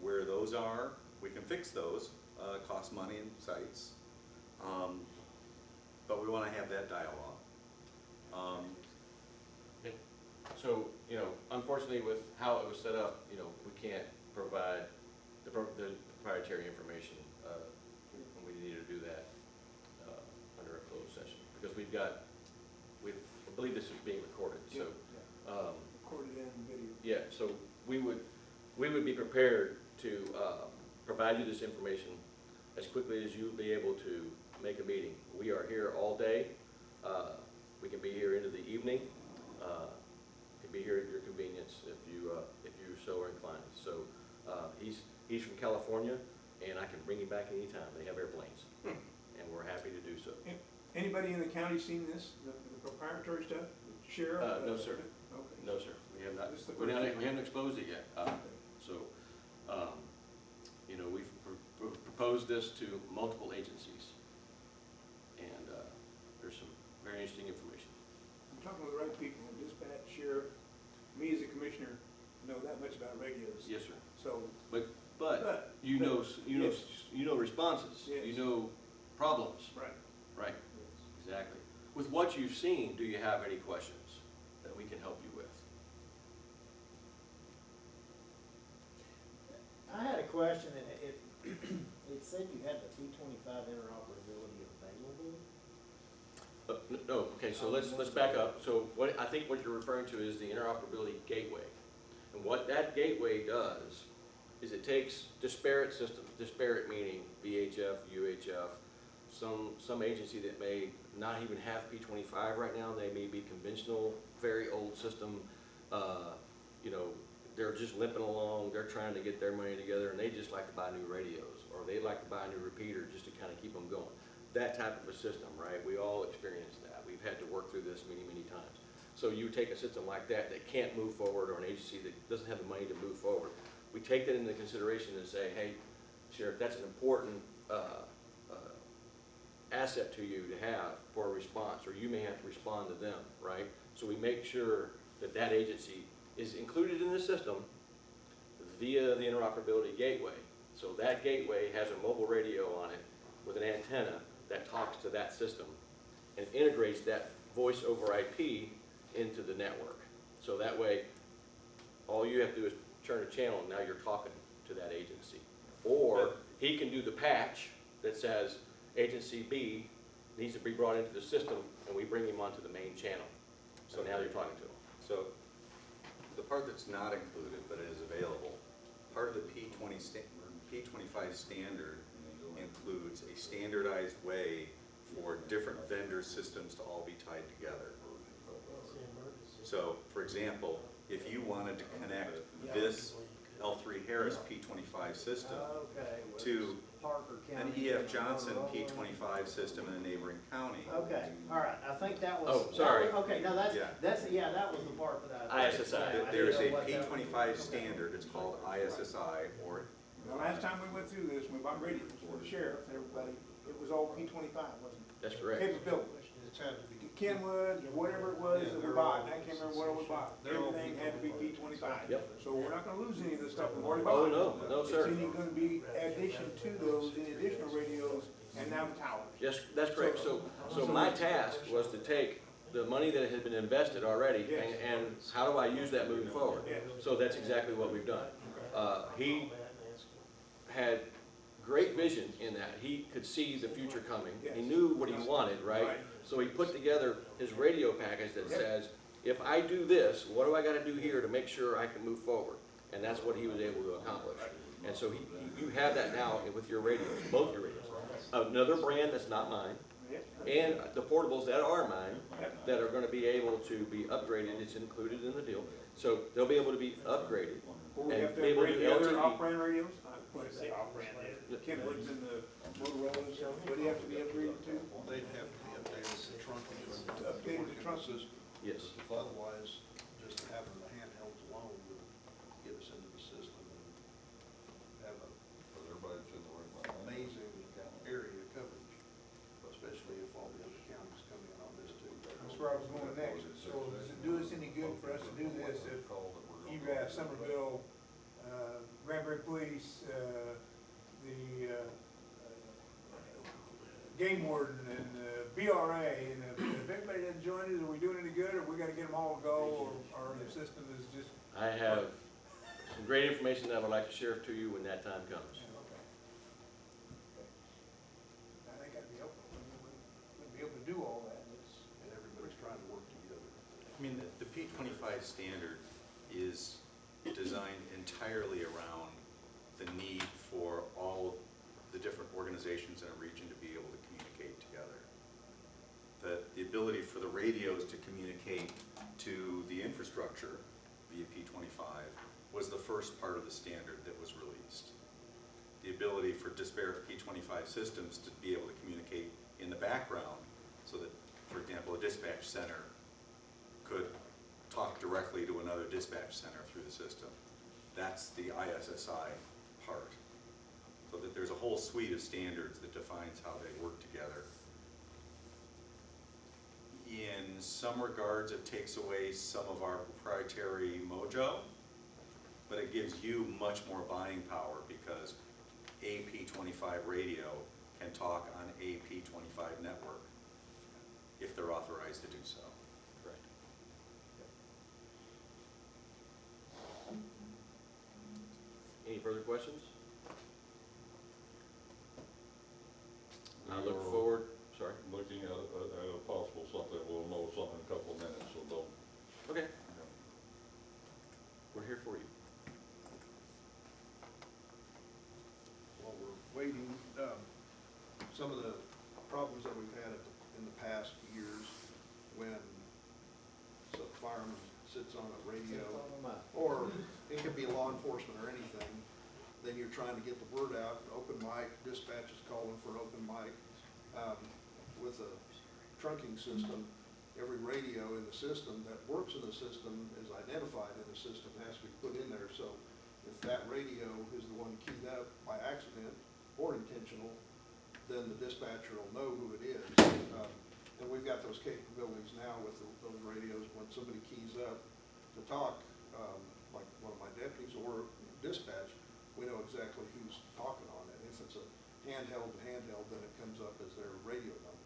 where those are. We can fix those, cost money in sites, but we want to have that dialogue. So, unfortunately with how it was set up, we can't provide the proprietary information, when we need to do that under a closed session. Because I believe this is being recorded, so. Recorded and video. Yeah, so we would be prepared to provide you this information as quickly as you'll be able to make a meeting. We are here all day. We can be here into the evening. Can be here at your convenience if you so are inclined. So he's from California, and I can bring him back anytime. They have airplanes, and we're happy to do so. Anybody in the county seen this, the proprietary stuff? Sheriff? No, sir. Okay. No, sir. We have not. This is the We first haven't, we haven't exposed it yet. We've proposed this to multiple agencies, and there's some very interesting information. I'm talking with the right people, dispatch, sheriff. Me as a commissioner know that much about radios. Yes, sir. So, But you know responses. you know problems. Right. Right, exactly. With what you've seen, do you have any questions that we can help you with? I had a question, and it said you had the P25 interoperability available. No, okay, so let's back up. So what, I think what you're referring to is the interoperability gateway. And what that gateway does is it takes disparate systems, disparate meaning VHF, UHF, some agency that may not even have P25 right now, they may be conventional, very old system, you know, they're just limping along, they're trying to get their money together, and they just like to buy new radios, or they like to buy a new repeater just to kind of keep them going. That type of a system, right? We all experience that. We've had to work through this many, many times. So you take a system like that that can't move forward, or an agency that doesn't have the money to move forward. We take that into consideration and say, hey, Sheriff, that's an important asset to you to have for a response, or you may have to respond to them, right? So we make sure that that agency is included in the system via the interoperability gateway. So that gateway has a mobile radio on it with an antenna that talks to that system and integrates that voice over IP into the network. So that way, all you have to do is turn a channel and now you're talking to that agency. Or he can do the patch that says agency B needs to be brought into the system, and we bring him onto the main channel. So now you're talking to him. So the part that's not included, but it is available, part of the P25 standard includes a standardized way for different vendor systems to all be tied together. So, for example, if you wanted to connect this L3 Harris P25 system Okay. to Parker an County. EF Johnson P25 system in a neighboring county, Okay, all right, I think that was. Oh, sorry. Okay, no, Yeah. that was the part that I. ISSI. I there is a didn't know what that was. P25 standard, it's called ISSI, or The last time we went through this, we bought radios for the sheriff, and everybody, it was all P25, wasn't it? That's correct. Capability. It's had to be. Kenwood, whatever it was Yeah, that we they're bought, all- I can't remember what we bought, They're all everything had to be P25. Yep. So we're not gonna lose any of the stuff we've already Oh, bought. no, sir. It's only gonna be addition to those, in additional radios, and now the towers. Yes, that's correct. So my task was to take the money that had been invested already, and how do I use that moving forward? Yes. So that's exactly what we've done. He had great vision in that. He could see the future coming. He knew what he wanted, right? So he put together his radio package that says, if I do this, what do I gotta do here to make sure I can move forward? And that's what he was able to accomplish. And so you have that now with your radios, both your radios. Another brand that's not mine, and the portables that are mine, that are gonna be able to be upgraded, it's included in the deal. So they'll be able to be upgraded. Or we And have to be able to upgrade do the other LTE. off-brand radios? When I say off-brand, the Kenwoods and the Motorola's, would they have to be upgraded too? They'd have to be updated to trunking. Updated to trunk system. Yes. Otherwise, just having the handhelds alone would get us into the system and have a amazing area coverage, especially if all the other counties come in on this too. That's where I was going next. So does it do us any good for us to do this if either at Somerville, Granbury Police, the game warden and BRA, and if everybody doesn't join us, are we doing any good, or we gotta get them all to go, or the system is just? I have some great information that I would like to share to you when that time comes. I think that'd be helpful. We'd be able to do all that. And everybody's trying to work together. I mean, the P25 standard is designed entirely around the need for all the different organizations in a region to be able to communicate together. The ability for the radios to communicate to the infrastructure via P25 was the first part of the standard that was released. The ability for disparate P25 systems to be able to communicate in the background so that, for example, a dispatch center could talk directly to another dispatch center through the system. That's the ISSI part. So that there's a whole suite of standards that defines how they work together. In some regards, it takes away some of our proprietary mojo, but it gives you much more buying power because a P25 radio can talk on a P25 network if they're authorized to do so. Correct. Any further questions? I look We're forward, sorry. Looking at a possible something, we'll know something in a couple of minutes, so don't. Okay. We're here for you. While we're waiting, some of the problems that we've had in the past years, when some fireman sits on a radio, or it could be law enforcement or anything, then you're trying to get the word out, open mic, dispatch is calling for an open mic. With a trunking system, every radio in the system that works in the system is identified in the system, has to be put in there, so if that radio is the one keyed up by accident or intentional, then the dispatcher will know who it is. And we've got those capabilities now with those radios, when somebody keys up to talk, like one of my deputies or dispatch, we know exactly who's talking on it. If it's a handheld to handheld, then it comes up as their radio number.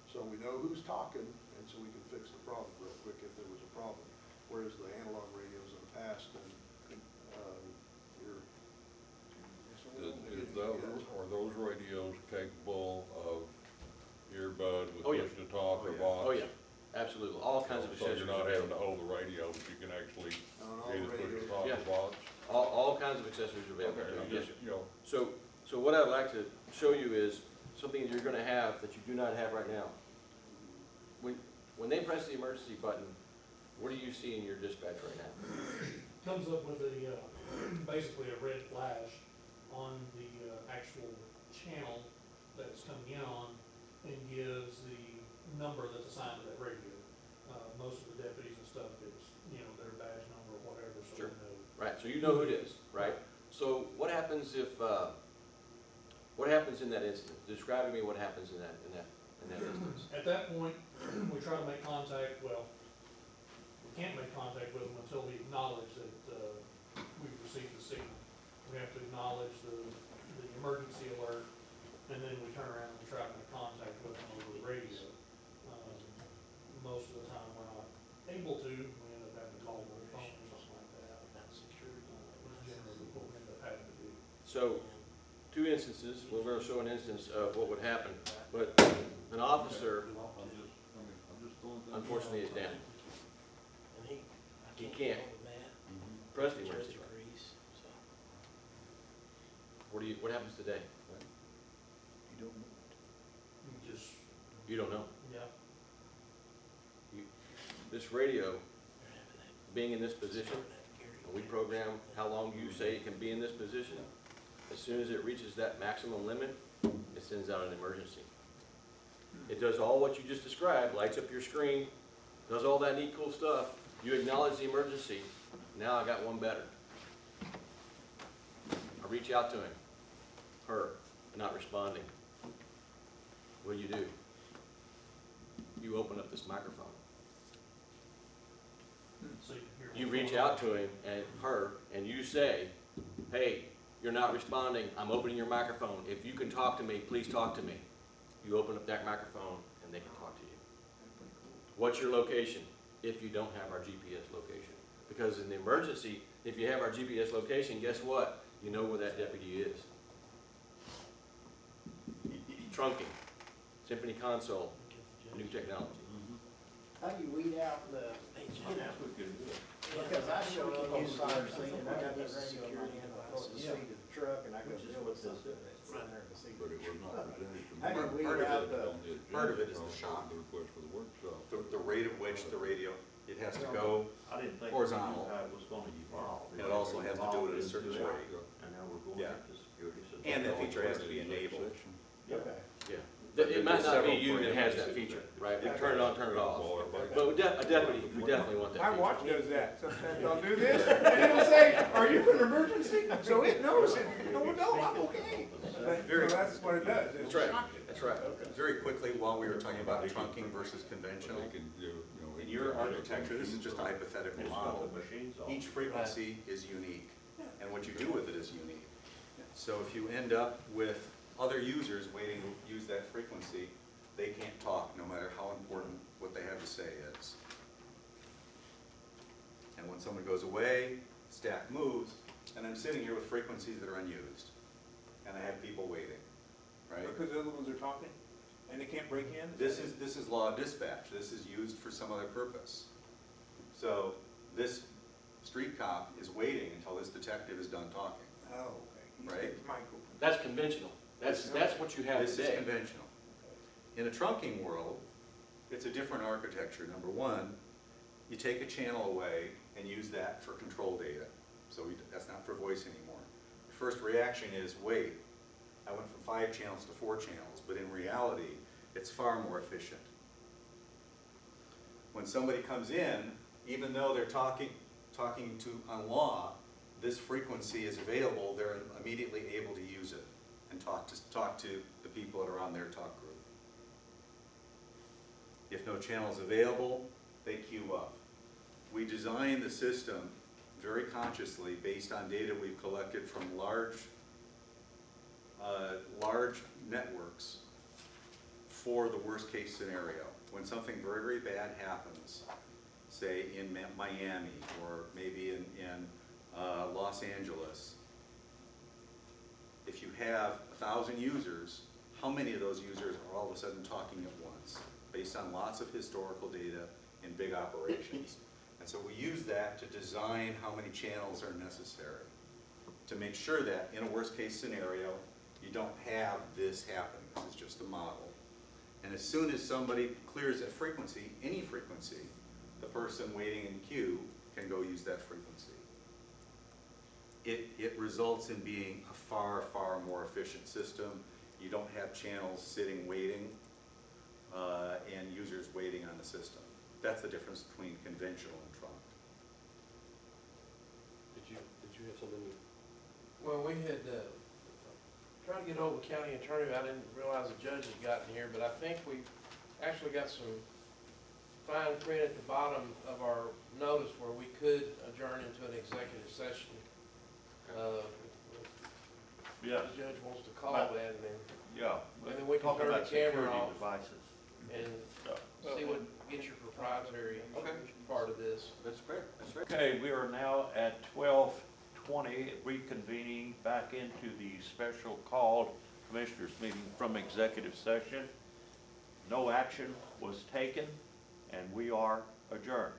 So we know who's talking, and so we can fix the problem real quick if there was a problem. Whereas the analog radios in the past, then, you're. Are those radios capable of earbud with Oh, yeah. push to talk or Oh, yeah. box? Oh, yeah, absolutely. All kinds of So accessories. you're not having to available. hold the radio, but you can actually On all either push to radios. talk Yeah. or box? All kinds of accessories are available. Okay, I'm Yes, just, sir. So you know, what I'd like to show you is something that you're gonna have that you do not have right now. When they press the emergency button, what do you see in your dispatch right now? Comes up with a, basically a red flash on the actual channel that it's coming in on and gives the number that's assigned to that radio. Most of the deputies and stuff, it's, their badge number or whatever, so Sure. we know. Right, so you know who it is, right? So what happens if, what happens in that instance? Describe to me what happens in that instance. At that point, we try to make contact, well, we can't make contact with them until we acknowledge that, we've received the signal. We have to acknowledge the emergency alert, and then we turn around and try to make contact with them over the radio. Most of the time, we're not able to, we end up having to call over the phone or something like that. That's generally what we end up having to do. So, two instances, we're gonna show an instance of what would happen, but an officer unfortunately is down. He can't press the emergency button. What happens today? You just, You don't know. yeah, This radio, being in this position, and we program how long you say it can be in this position, as soon as it reaches that maximum limit, it sends out an emergency. It does all what you just described, lights up your screen, does all that neat cool stuff. You acknowledge the emergency. Now I got one better. I reach out to him, her, not responding. What do? You open up this microphone. so you hear. You reach out to him and her, and you say, hey, you're not responding, I'm opening your microphone. If you can talk to me, please talk to me. You open up that microphone and they can talk to you. What's your location? If you don't have our GPS location. Because in the emergency, if you have our GPS location, guess what? You know where that deputy is. Trunking, Symphony Console, new technology. How do you weed out the, because I show up on the fire scene and I got that radio in my hand, I go to the seat of the truck and I go deal with this, it's in there in the seat. but it was not presented to me. How do you weed Part of out it- the, On the agenda, part of it is the also shock. The request for the workshop. The rate at which the radio, it has to go, I didn't think horizontal. how it was gonna evolve. And it also has to do it at a certain rate. And now we're going Yeah. into security. so- And that feature has to be enabled. okay. Yeah. It might not be you that has that feature, right? You turn it on, turn it off. But a deputy, we definitely want that My feature. watch does that. Sometimes I'll do this, and it'll say, are you in an emergency? So it knows it. No, I'm okay. But, so that's what it does. That's right, that's right. Very quickly, while we were talking about trunking versus conventional, They can do, you know. in your architecture, this is just a hypothetical It's got model. the machines on. Each frequency is unique, and what you do with it is unique. So if you end up with other users waiting to use that frequency, they can't talk, no matter how important what they have to say is. And when someone goes away, stack moves, and I'm sitting here with frequencies that are unused, and I have people waiting, right? Because the other ones are talking, and they can't break in? This is law dispatch. This is used for some other purpose. So this street cop is waiting until this detective is done talking. Oh, okay. He's Right. got his mic open. That's conventional. That's what you have This is today. conventional. In a trunking world, it's a different architecture. Number one, you take a channel away and use that for control data. So that's not for voice anymore. First reaction is, wait, I went from 5 channels to 4 channels, but in reality, it's far more efficient. When somebody comes in, even though they're talking on law, this frequency is available, they're immediately able to use it and talk to the people that are on their talk group. If no channel is available, they queue up. We design the system very consciously based on data we've collected from large networks for the worst case scenario. When something very, very bad happens, say in Miami or maybe in Los Angeles, if you have 1,000 users, how many of those users are all of a sudden talking at once, based on lots of historical data in big operations? And so we use that to design how many channels are necessary to make sure that in a worst case scenario, you don't have this happen. This is just a model. And as soon as somebody clears that frequency, any frequency, the person waiting in queue can go use that frequency. It results in being a far, far more efficient system. You don't have channels sitting waiting and users waiting on the system. That's the difference between conventional and trunk. Did you have something? Well, we had, tried to get hold of the county attorney, but I didn't realize the judge had gotten here, but I think we actually got some fine print at the bottom of our notice where we could adjourn into an executive session. Yeah, The judge wants to call But- that, and then, yeah. and then we can Talk turn the about camera security off devices. and Yeah. see what, get your proprietary Okay. part of this. That's fair, that's fair. Okay, we are now at 12:20, reconvening back into the special called commissioners meeting from executive session. No action was taken, and we are adjourned.